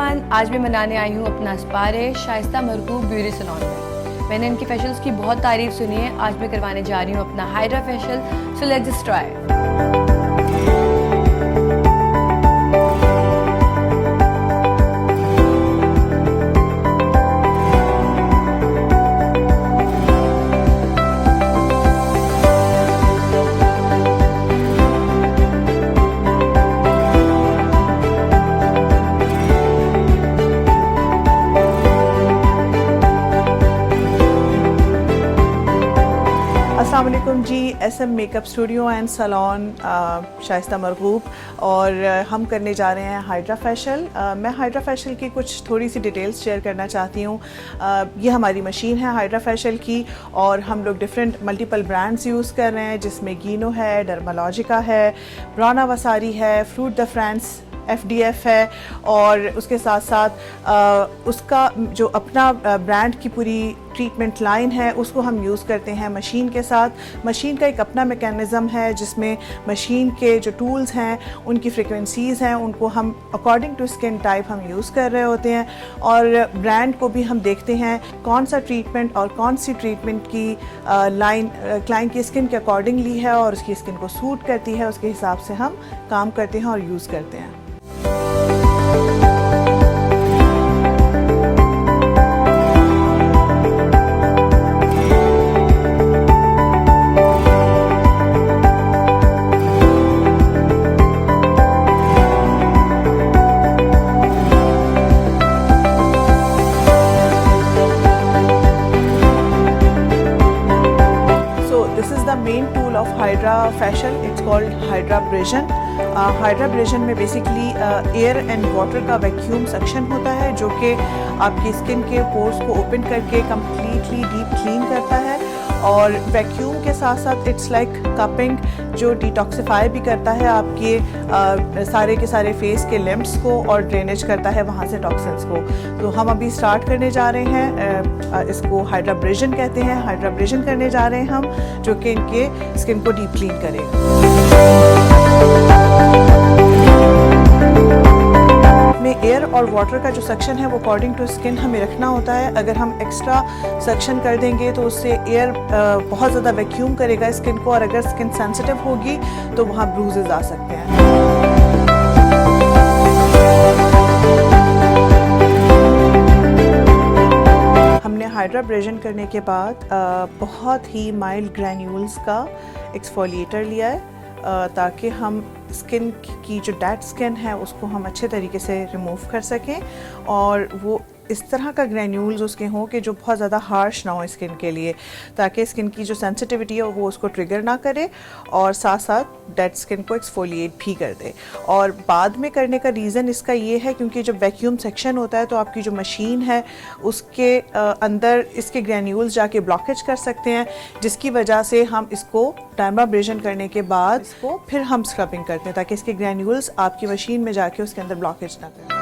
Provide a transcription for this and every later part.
Everyone, आज मैं मनाने आई हूँ अपना स्पारे शाइस्ता मरगूब ब्यूटी सैलून में। मैंने इनकी फेशियल्स की बहुत तारीफ सुनी है। आज मैं करवाने जा रही हूँ अपना hydra facial, so let's just try. अस्सलाम वालेकुम जी। SM makeup studio and salon Shaista Margoob, और हम करने जा रहे हैं हाइड्रा फेशियल। मैं हाइड्रा फेशियल की कुछ थोड़ी सी डिटेल्स शेयर करना चाहती हूँ। ये हमारी मशीन है हाइड्रा फेशियल की, और हम लोग डिफरेंट मल्टीपल ब्रांड्स यूज़ कर रहे हैं, जिसमें गिनो है, डर्मालॉजिका है, ब्राना वसारी है, फ्रूट द फ्रांस FDF है, और उसके साथ साथ उसका जो अपना ब्रांड की पूरी ट्रीटमेंट लाइन है उसको हम यूज़ करते हैं मशीन के साथ। मशीन का एक अपना मैकेनिज़्म है जिसमें मशीन के जो टूल्स हैं उनकी फ्रिक्वेंसीज़ हैं, उनको हम अकॉर्डिंग टू स्किन टाइप हम यूज़ कर रहे होते हैं, और ब्रांड को भी हम देखते हैं कौन सा ट्रीटमेंट और कौन सी ट्रीटमेंट की लाइन क्लाइंट की स्किन के अकॉर्डिंगली है और उसकी स्किन को सूट करती है, उसके हिसाब से हम काम करते हैं और यूज़ करते हैं। Main tool of hydra facial, it's called hydra brazen. Hydra brazen में बेसिकली एयर एंड वाटर का वैक्यूम सक्शन होता है, जो कि आपकी स्किन के पोर्स को ओपन करके कम्प्लीटली डीप क्लीन करता है, और वैक्यूम के साथ साथ इट्स लाइक कपिंग, जो डिटॉक्सिफाई भी करता है आपके सारे के सारे फेस के लिम्फ्स को और ड्रेनेज करता है वहाँ से टॉक्सिन्स को। तो हम अभी स्टार्ट करने जा रहे हैं, इसको हाइड्रा ब्रेजन कहते हैं। हाइड्रा ब्रेजन करने जा रहे हैं हम, जो कि इनके स्किन को डीप क्लीन करेगा। में एयर और वाटर का जो सक्शन है वो अकॉर्डिंग टू स्किन हमें रखना होता है। अगर हम एक्स्ट्रा सक्शन कर देंगे तो उससे एयर बहुत ज़्यादा वैक्यूम करेगा स्किन को, और अगर स्किन सेंसिटिव होगी तो वहाँ ब्रूजेस आ सकते हैं। हमने हाइड्रा ब्रेजन करने के बाद बहुत ही माइल्ड ग्रैन्यूल्स का एक्सफोलिएटर लिया है, ताकि हम स्किन की जो डेड स्किन है उसको हम अच्छे तरीके से रिमूव कर सकें, और वो इस तरह का ग्रैन्यूल्स उसके हों कि जो बहुत ज़्यादा हार्श ना हो स्किन के लिए, ताकि स्किन की जो सेंसिटिविटी है वो उसको ट्रिगर ना करे, और साथ साथ डेड स्किन को एक्सफोलिएट भी कर दे। और बाद में करने का रीज़न इसका ये है क्योंकि जब वैक्यूम सेक्शन होता है तो आपकी जो मशीन है उसके अंदर इसके ग्रैन्यूल्स जाके ब्लॉकेज कर सकते हैं, जिसकी वजह से हम इसको डर्माब्रेजन करने के बाद इसको फिर हम स्क्रबिंग करते हैं, ताकि इसके ग्रैन्यूल्स आपकी मशीन में जाके उसके अंदर ब्लॉकेज ना करें।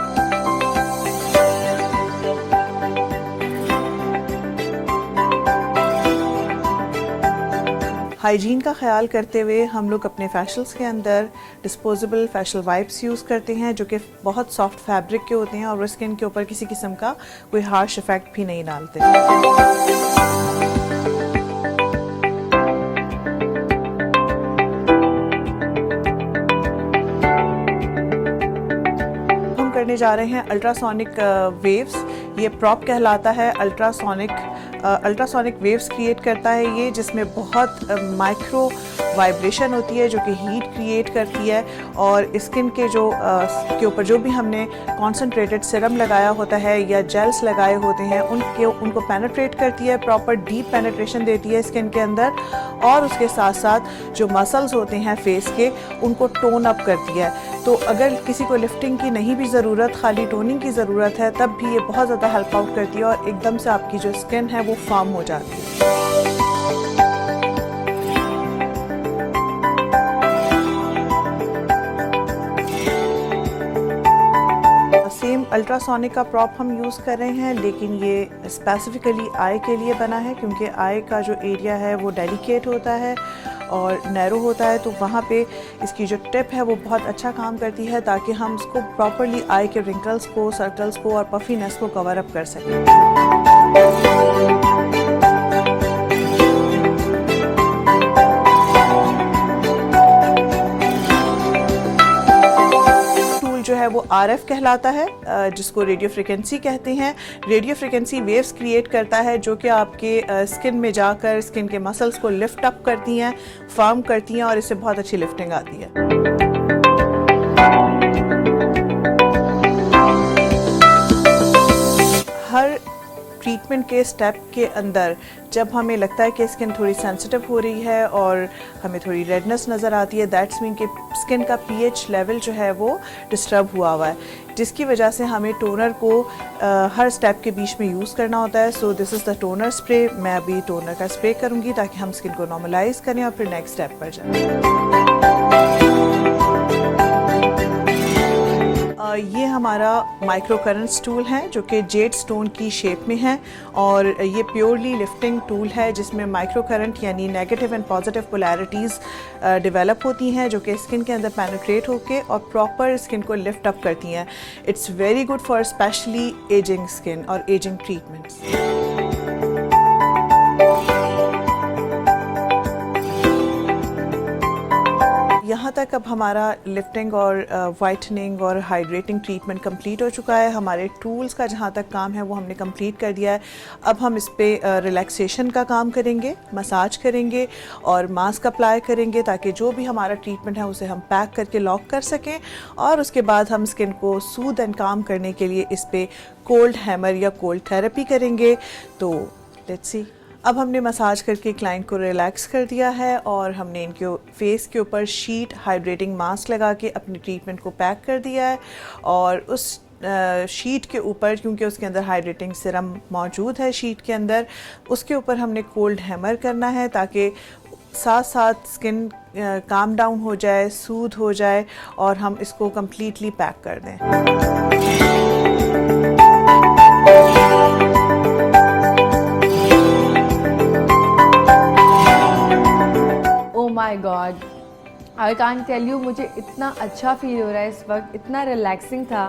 हाइजीन का ख्याल करते हुए हम लोग अपने फेशियल्स के अंदर डिस्पोजेबल फेशियल वाइप्स यूज़ करते हैं, जो कि बहुत सॉफ्ट फैब्रिक के होते हैं और वो स्किन के ऊपर किसी किस्म का कोई हार्श इफेक्ट भी नहीं डालते। हम करने जा रहे हैं अल्ट्रासोनिक वेव्स। ये प्रॉप कहलाता है। अल्ट्रासोनिक वेव्स क्रिएट करता है ये, जिसमें बहुत माइक्रो वाइब्रेशन होती है जो कि हीट क्रिएट करती है, और स्किन के जो के ऊपर जो भी हमने कॉन्सेंट्रेटेड सिरम लगाया होता है या जेल्स लगाए होते हैं उनको पेनिट्रेट करती है, प्रॉपर डीप पेनिट्रेशन देती है स्किन के अंदर, और उसके साथ साथ जो मसल्स होते हैं फेस के उनको टोन अप करती है। तो अगर किसी को लिफ्टिंग की नहीं भी ज़रूरत, खाली टोनिंग की ज़रूरत है, तब भी ये बहुत ज़्यादा हेल्प आउट करती है, और एकदम से आपकी जो स्किन है वो फर्म हो जाती है। सेम अल्ट्रासोनिक का प्रॉप हम यूज़ कर रहे हैं, लेकिन ये स्पेसिफिकली आई के लिए बना है, क्योंकि आई का जो एरिया है वो डेलिकेट होता है, और नैरो होता है, तो वहाँ पे इसकी जो टिप है वो बहुत अच्छा काम करती है ताकि हम इसको प्रॉपरली आई के रिंकल्स को, सर्कल्स को और पफीनेस को कवर अप कर सकें। जो है वो RF कहलाता है, जिसको रेडियो फ्रिक्वेंसी कहते हैं। रेडियो फ्रिक्वेंसी वेव्स क्रिएट करता है जो कि आपके स्किन में जाकर स्किन के मसल्स को लिफ्ट अप करती हैं, फर्म करती हैं और इससे बहुत अच्छी लिफ्टिंग आती है। हर ट्रीटमेंट के स्टेप के अंदर जब हमें लगता है कि स्किन थोड़ी सेंसिटिव हो रही है और हमें थोड़ी रेडनेस नज़र आती है, दैट्स मीन कि स्किन का pH लेवल जो है वो डिस्टर्ब हुआ है, जिसकी वजह से हमें टोनर को हर स्टेप के बीच में यूज़ करना होता है। So this is the toner spray. मैं अभी टोनर का स्प्रे करूँगी ताकि हम स्किन को नॉर्मलाइज करें और फिर नेक्स्ट स्टेप पर जाएं। ये हमारा माइक्रो करंट्स टूल है जो कि जेड स्टोन की शेप में है और ये प्योरली लिफ्टिंग टूल है जिसमें माइक्रो करंट यानी negative and positive polarities develop होती हैं जो कि स्किन के अंदर पेनिट्रेट होके और प्रॉपर स्किन को लिफ्ट अप करती हैं। It's very good for specially ageing skin और एजिंग ट्रीटमेंट्स। यहाँ तक अब हमारा लिफ्टिंग और वाइटनिंग और हाइड्रेटिंग ट्रीटमेंट कंप्लीट हो चुका है। हमारे टूल्स का जहाँ तक काम है वो हमने कंप्लीट कर दिया है। अब हम इस पे रिलैक्सेशन का काम करेंगे, मसाज करेंगे और मास्क अप्लाई करेंगे ताकि जो भी हमारा ट्रीटमेंट है उसे हम पैक करके लॉक कर सकें और उसके बाद हम स्किन को सूद एंड काम करने के लिए इस पे कोल्ड हैमर या कोल्ड थेरेपी करेंगे। तो लेट्स सी। अब हमने मसाज करके क्लाइंट को रिलैक्स कर दिया है और हमने इनके फेस के ऊपर शीट हाइड्रेटिंग मास्क लगा के अपनी ट्रीटमेंट को पैक कर दिया है और उस शीट के ऊपर, क्योंकि उसके अंदर हाइड्रेटिंग सिरम मौजूद है शीट के अंदर, उसके ऊपर हमने कोल्ड हैमर करना है ताकि साथ साथ स्किन काम डाउन हो जाए, सूद हो जाए और हम इसको कम्प्लीटली पैक कर दें। My god, I can't tell you, मुझे इतना अच्छा फील हो रहा है इस वक्त, इतना रिलैक्सिंग था।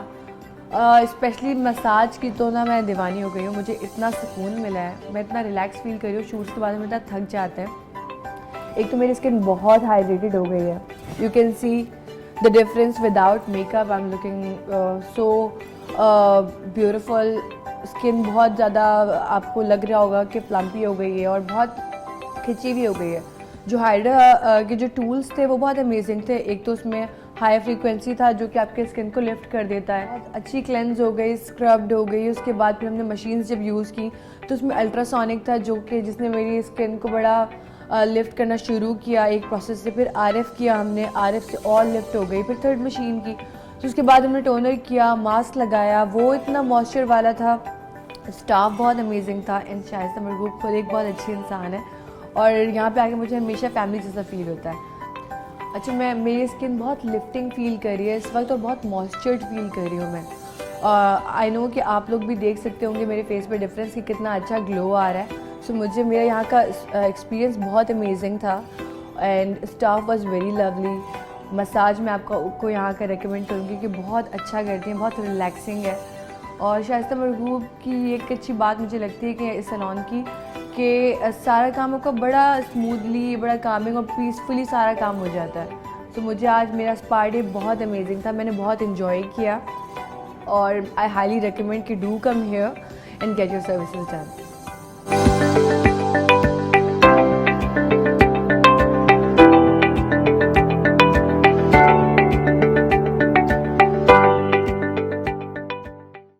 स्पेशली मसाज की तो ना मैं दीवानी हो गई हूँ, मुझे इतना सुकून मिला है, मैं इतना रिलैक्स फील कर रही हूँ। शूट्स के बाद में इतना थक जाते हैं। एक तो मेरी स्किन बहुत हाइड्रेटेड हो गई है, you can see the difference without makeup. I am looking so beautiful. Skin बहुत ज़्यादा आपको लग रहा होगा कि प्लम्पी हो गई है और बहुत खिंची भी हो गई है। जो हाइड्रा के जो टूल्स थे वो बहुत अमेजिंग थे। एक तो उसमें हाई फ्रीक्वेंसी था जो कि आपके स्किन को लिफ्ट कर देता है, बहुत अच्छी क्लेंस हो गई, स्क्रब्ड हो गई। उसके बाद फिर हमने मशीन्स जब यूज़ की तो उसमें अल्ट्रासोनिक था जो कि जिसने मेरी स्किन को बड़ा लिफ्ट करना शुरू किया एक प्रोसेस से। फिर RF किया हमने, RF से और लिफ्ट हो गई। फिर थर्ड मशीन की, तो उसके बाद हमने टोनर किया, मास्क लगाया, वो इतना मॉइस्चर वाला था। स्टाफ बहुत अमेजिंग था एंड शाइस्ता मरगूब खुद एक बहुत अच्छी इंसान है और यहाँ पे आके मुझे हमेशा फैमिली जैसा फील होता है। अच्छा, मेरी स्किन बहुत लिफ्टिंग फील कर रही है इस वक्त और बहुत मॉइस्चर्ड फील कर रही हूँ मैं। आई नो कि आप लोग भी देख सकते होंगे मेरे फेस पे डिफरेंस कि कितना अच्छा ग्लो आ रहा है। सो मुझे मेरा यहाँ का एक्सपीरियंस बहुत अमेजिंग था and staff was very lovely. Massage मैं आपको यहाँ का रेकमेंड करूँगी कि बहुत अच्छा करती हैं, बहुत रिलैक्सिंग है। और शाइस्ता मरगूब की एक अच्छी बात मुझे लगती है कि इस सैलून की कि सारा काम आपका बड़ा स्मूथली, बड़ा कामिंग और पीसफुली सारा काम हो जाता है। तो मुझे आज मेरा स्पा डे बहुत अमेजिंग था, मैंने बहुत इन्जॉय किया और आई हाईली रिकमेंड कि do come here and get your services done.